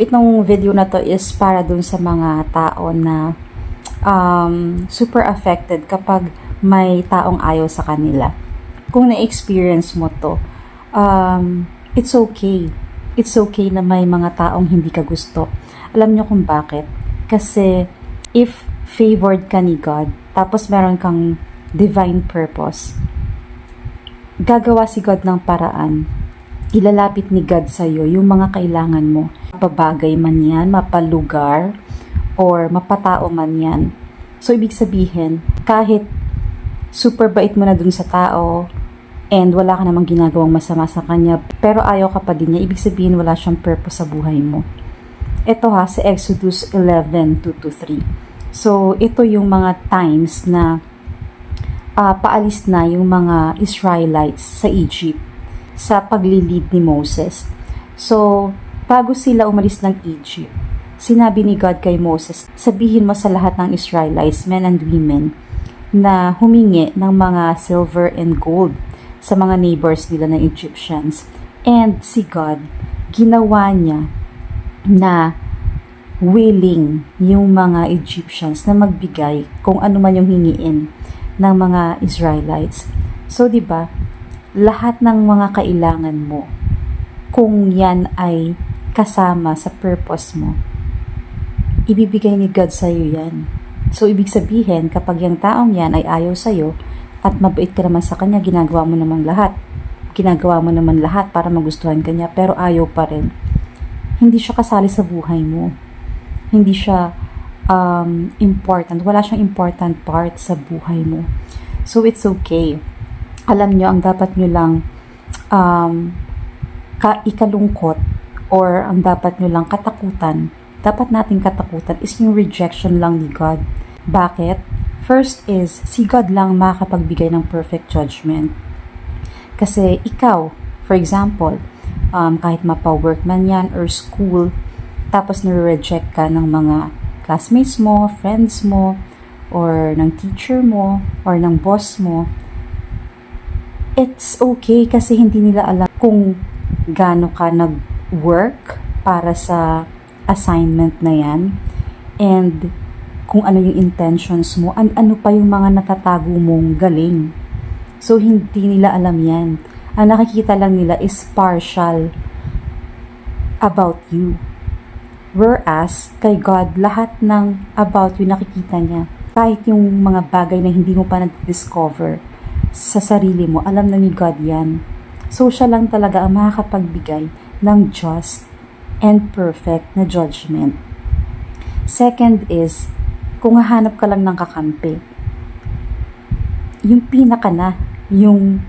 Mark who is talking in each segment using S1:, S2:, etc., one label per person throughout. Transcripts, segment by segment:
S1: itong video na to is para dun sa mga tao na super affected kapag may taong ayaw sa kanila. Kung na-experience mo to, it's okay. It's okay na may mga taong hindi ka gusto. Alam nyo kung bakit? Kasi if favored ka ni God, tapos meron kang divine purpose, gagawa si God ng paraan. Ilalapit ni God sa'yo yung mga kailangan mo. Mapabagay man yan, mapalugar, or mapatao man yan. So, ibig sabihin, kahit super bait mo na dun sa tao, and wala ka namang ginagawang masama sa kanya, pero ayaw ka pa din niya, ibig sabihin wala siyang purpose sa buhay mo. Ito sa Exodus 11:2-3. So, ito yung mga times na paalis na yung mga Israelites sa Egypt sa paglilid ni Moses. So, bago sila umalis ng Egypt, sinabi ni God kay Moses, sabihin mo sa lahat ng Israelites, men and women, na humingi ng mga silver and gold sa mga neighbors nila ng Egyptians. And si God, ginawa niya na willing yung mga Egyptians na magbigay kung ano man yung hingiin ng mga Israelites. So, di ba, lahat ng mga kailangan mo, kung yan ay kasama sa purpose mo, ibibigay ni God sa'yo yan. So, ibig sabihin, kapag yung taong yan ay ayaw sa'yo, at mabait ka naman sa kanya, ginagawa mo naman lahat. Ginagawa mo naman lahat para magustuhan kanya, pero ayaw pa rin. Hindi siya kasali sa buhay mo. Hindi siya important. Wala siyang important part sa buhay mo. So, it's okay. Alam nyo, ang dapat nyo lang ikalungkot or ang dapat nyo lang katakutan, dapat natin katakutan is yung rejection lang ni God. Bakit? First is, si God lang makakapagbigay ng perfect judgment. Kasi ikaw, for example, kahit mapa-work man yan or school, tapos nare-reject ka ng mga classmates mo, friends mo, or ng teacher mo, or ng boss mo, it's okay kasi hindi nila alam kung gaano ka nag-work para sa assignment na yan, and kung ano yung intentions mo, and ano pa yung mga natatago mong galing. So, hindi nila alam yan. Ang nakikita lang nila is partial about you. Whereas, kay God, lahat ng about you nakikita niya. Kahit yung mga bagay na hindi mo pa na-discover sa sarili mo, alam na ni God yan. So, siya lang talaga ang makakapagbigay ng just and perfect na judgment. Second is, kung hahanap ka lang ng kakampi, yung pinaka na, yung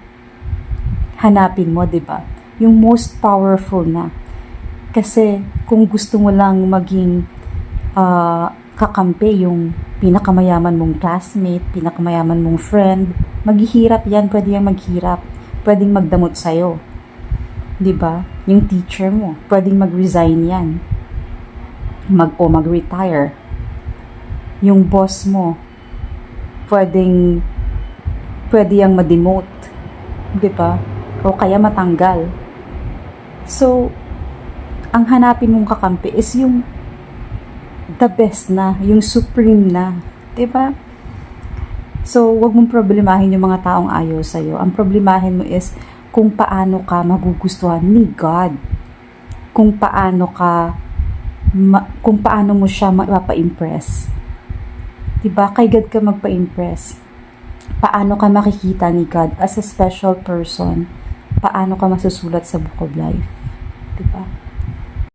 S1: hanapin mo, diba? Yung most powerful na. Kasi, kung gusto mo lang maging kakampi, yung pinakamayaman mong classmate, pinakamayaman mong friend, maghihirap yan, pwede yung maghirap, pwedeng magdamot sa'yo. Diba? Yung teacher mo, pwedeng mag-resign yan. Mag-retire. Yung boss mo, pwede yang ma-demote. Diba? O kaya matanggal. So, ang hanapin mong kakampi is yung the best na, yung supreme na. Diba? So, wag mong problemahin yung mga taong ayaw sa'yo. Ang problemahin mo is kung paano ka magugustuhan ni God. Kung paano mo siya mapapa-impress. Diba? Kay God ka magpa-impress. Paano ka makikita ni God as a special person? Paano ka masusulat sa Book of Life? Diba?